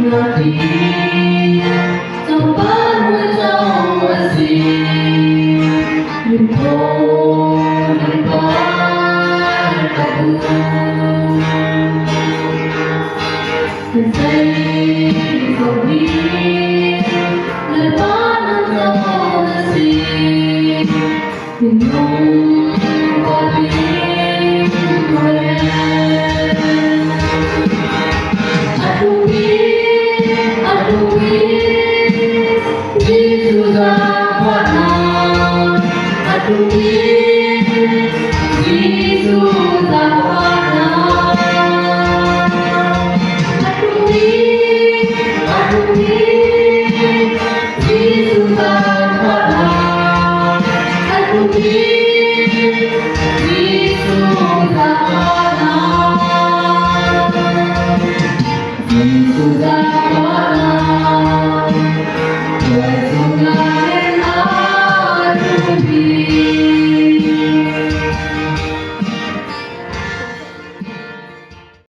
hati tempat trong asih Lumpur depan kabut Hãy không biết lời bán trong asih Tình không có tiếng quên Aku biết Yesus đã thoát nào Aku biết Yesus đã thoát nào Aku biết Yesus đã thoát nào Aku biết Yesus đã thoát nào Yesus đã thoát nào